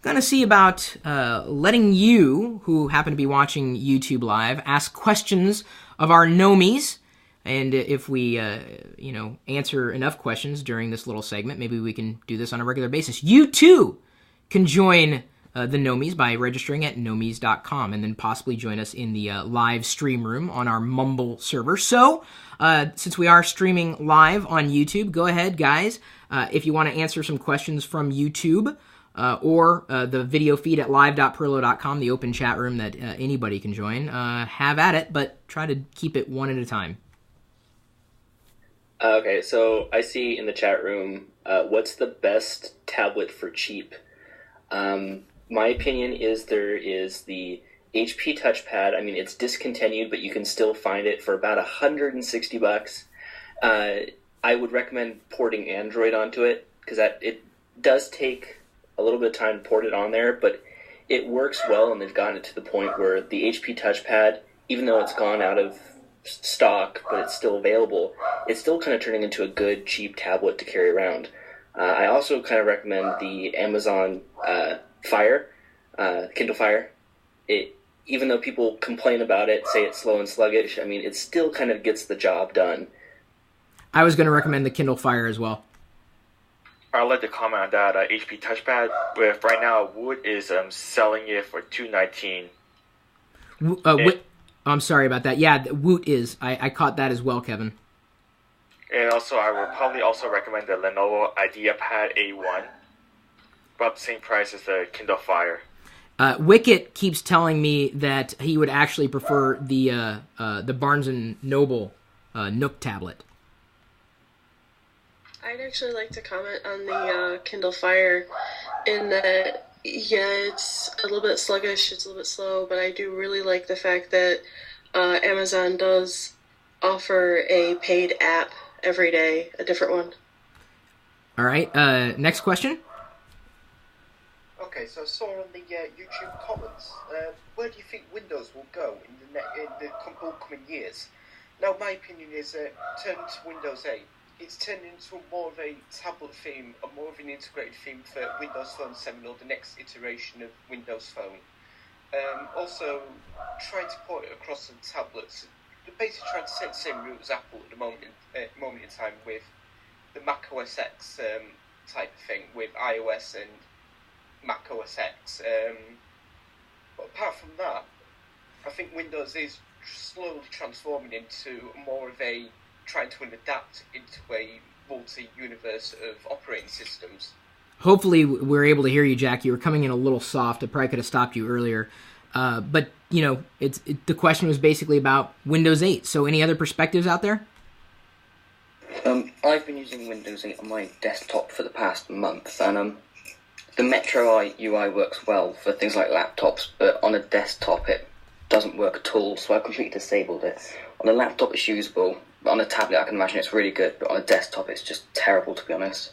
going to see about letting you, who happen to be watching YouTube Live, ask questions of our Nomies. And if we, answer enough questions during this little segment, maybe we can do this on a regular basis. You, too, can join the Nomies by registering at nomies.com and then possibly join us in the live stream room on our Mumble server. So, since we are streaming live on YouTube, go ahead, guys. If you want to answer some questions from YouTube or the video feed at live.perlo.com, the open chat room that anybody can join, have at it, but try to keep it one at a time. Okay, so I see in the chat room, what's the best tablet for cheap? My opinion is there is the HP touchpad. I mean, it's discontinued, but you can still find it for about $160. I would recommend porting Android onto it, because it does take a little bit of time to port it on there, but it works well, and they've gotten it to the point where the HP touchpad, even though it's gone out of stock, but it's still available, it's still kind of turning into a good, cheap tablet to carry around. I also kind of recommend the Amazon Fire, Kindle Fire. Even though people complain about it, say it's slow and sluggish, I mean, it still kind of gets the job done. I was going to recommend the Kindle Fire as well. I'd like to comment on that HP touchpad. With right now, Wood is selling it for $219. I'm sorry about that. Yeah, Woot is. I caught that as well, Kevin. And also, I will probably also recommend the Lenovo IdeaPad A1. About the same price as the Kindle Fire. Wicket keeps telling me that he would actually prefer the Barnes & Noble Nook tablet. I'd actually like to comment on the Kindle Fire in that, yeah, it's a little bit sluggish, it's a little bit slow, but I do really like the fact that Amazon does offer a paid app every day, a different one. All right, next question. Okay, so I saw on the YouTube comments, where do you think Windows will go in the upcoming years? Now, my opinion is turn to Windows 8. It's turned into more of a tablet theme, or more of an integrated theme for Windows Phone 7 or the next iteration of Windows Phone. Also, trying to port it across the tablets. They're basically trying to take the same route as Apple at the moment in time with the Mac OS X type of thing, with iOS and Mac OS X. But apart from that, I think Windows is slowly transforming into more of a trying to adapt into a multi-universe of operating systems. Hopefully we're able to hear you, Jack. You were coming in a little soft. I probably could have stopped you earlier. But, you know, the question was basically about Windows 8. So any other perspectives out there? I've been using Windows 8 on my desktop for the past month, and the Metro UI works well for things like laptops, but on a desktop it doesn't work at all, so I've completely disabled it. On a laptop it's usable, but on a tablet I can imagine it's really good, but on a desktop it's just terrible, to be honest.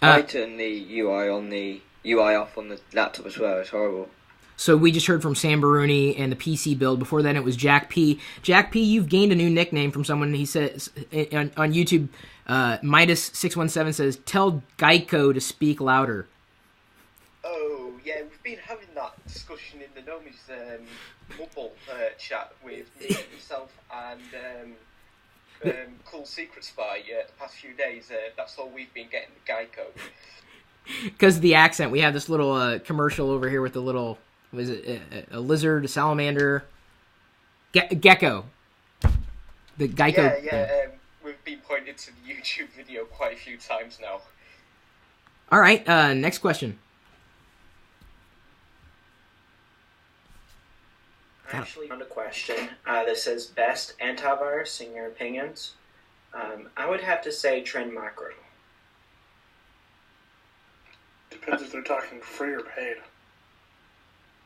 I turned the UI off on the laptop as well. It's horrible. So we just heard from Sam Baruni and the PC build. Before then it was Jack P. Jack P, you've gained a new nickname from someone. He says on YouTube, Midas617 says, "Tell Geico to speak louder." Oh, yeah, we've been having that discussion in the Nomies Mumble chat with me, myself, and Cool Secret Spy the past few days. That's all we've been getting, Geico. Because of the accent, we have this little commercial over here with the little, was it a lizard, a salamander, gecko. The Geico. Yeah, we've been pointed to the YouTube video quite a few times now. All right, next question. I actually found a question that says best antivirus in your opinions. I would have to say Trend Macro. Depends if they're talking free or paid.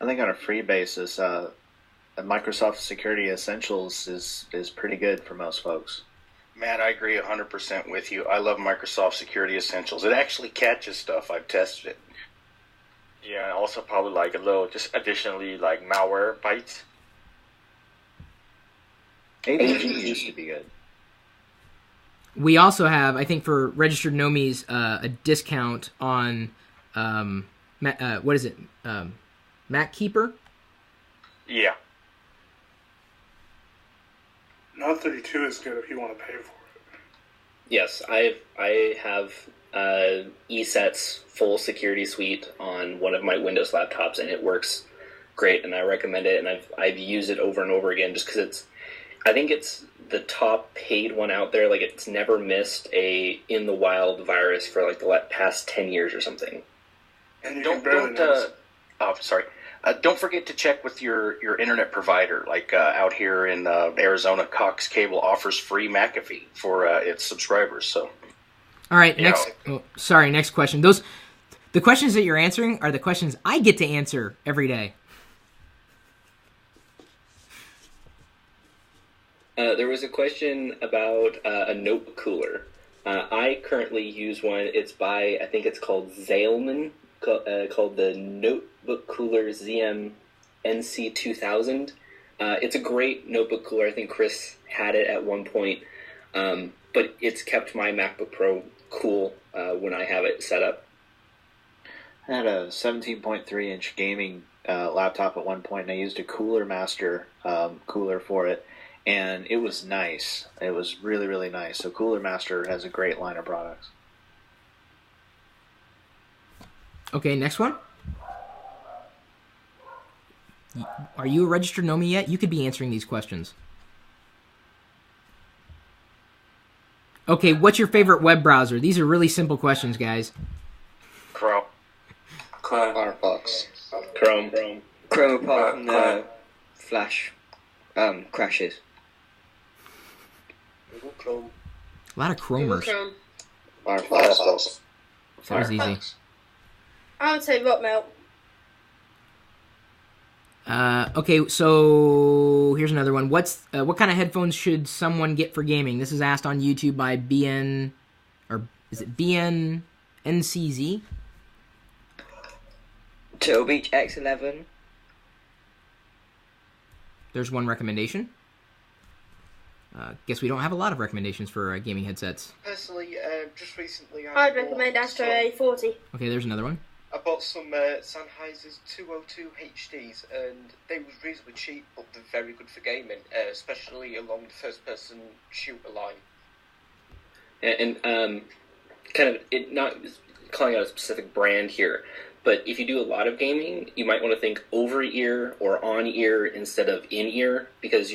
I think on a free basis, Microsoft Security Essentials is pretty good for most folks. Man, I agree 100% with you. I love Microsoft Security Essentials. It actually catches stuff. I've tested it. Yeah, and also probably like a little, just additionally like malware bites. AWBz used to be good. We also have, I think, for registered Nomies, a discount on What is it? Mac Keeper? Yeah. Not 32 is good if you want to pay for it. Yes, I have ESET's full security suite on one of my Windows laptops, and it works great, and I recommend it. And I've used it over and over again just because I think it's the top paid one out there. Like, it's never missed a in the wild virus for like the past 10 years or something. And you Don't forget to check with your internet provider. Like out here in Arizona, Cox Cable offers free McAfee for its subscribers. So, all right, next question. The questions that you're answering are the questions I get to answer every day. There was a question about a notebook cooler. I currently use one. It's by, I think it's called Zaleman, called the Notebook Cooler ZM NC2000. It's a great notebook cooler. I think Chris had it at one point, but it's kept my MacBook Pro cool when I have it set up. I had a 17.3-inch gaming laptop at one point, and I used a Cooler Master cooler for it. And it was nice. It was really, really nice. So Cooler Master has a great line of products. Okay, next one. Are you a registered Nomi yet? You could be answering these questions. Okay, what's your favorite web browser? These are really simple questions, guys. Chrome. Firefox. Chrome. Chrome apart from the Flash crashes. Google Chrome. A lot of Chromers. Chrome. Firefox. That was easy. I would say Rotmail. Okay, so here's another one. What kind of headphones should someone get for gaming? This is asked on YouTube by BN, or is it BNNCZ? Turtle Beach X11. There's one recommendation. Guess we don't have a lot of recommendations for gaming headsets. Personally, just recently I'd recommend Astro A40. Okay, there's another one. I bought some Sennheiser's 202 HDs, and they was reasonably cheap, but they're very good for gaming, especially along the first-person shooter line. And kind of not calling out a specific brand here, but if you do a lot of gaming, you might want to think over-ear or on-ear instead of in-ear, because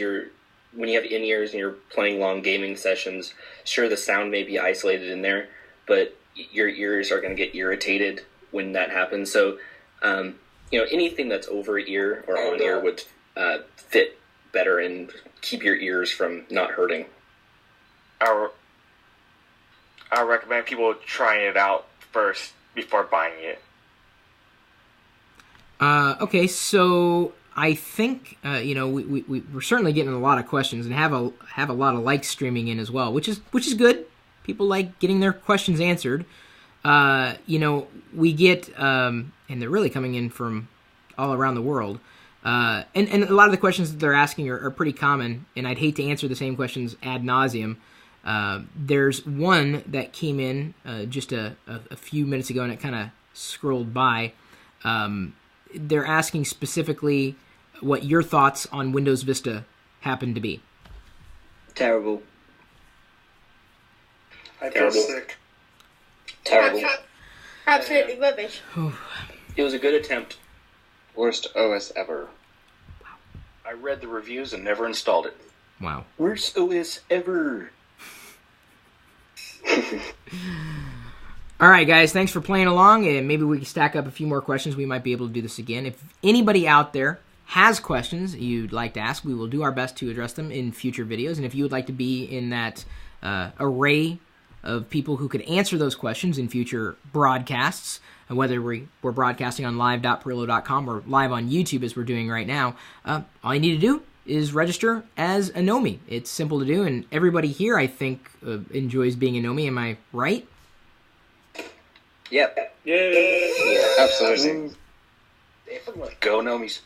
when you have in-ears and you're playing long gaming sessions, sure, the sound may be isolated in there, but your ears are going to get irritated when that happens. So, anything that's over-ear or on-ear would fit better and keep your ears from not hurting. I recommend people trying it out first before buying it. Okay, so I think we're certainly getting a lot of questions and have a lot of likes streaming in as well, which is good. People like getting their questions answered. We get and they're really coming in from all around the world. And a lot of the questions that they're asking are pretty common, and I'd hate to answer the same questions ad nauseum. There's one that came in just a few minutes ago, and it kind of scrolled by. They're asking specifically what your thoughts on Windows Vista happen to be. Terrible. I feel sick. Terrible. Absolutely rubbish. It was a good attempt. Worst OS ever. I read the reviews and never installed it. Wow. Worst OS ever. All right, guys, thanks for playing along, and maybe we can stack up a few more questions. We might be able to do this again. If anybody out there has questions you'd like to ask, we will do our best to address them in future videos. And if you would like to be in that array of people who could answer those questions in future broadcasts, whether we're broadcasting on live.perillo.com or live on YouTube as we're doing right now, all you need to do is register as a Nomi. It's simple to do, and everybody here, I think, enjoys being a Nomi. Am I right? Yep. Yeah, absolutely. Go Nomies.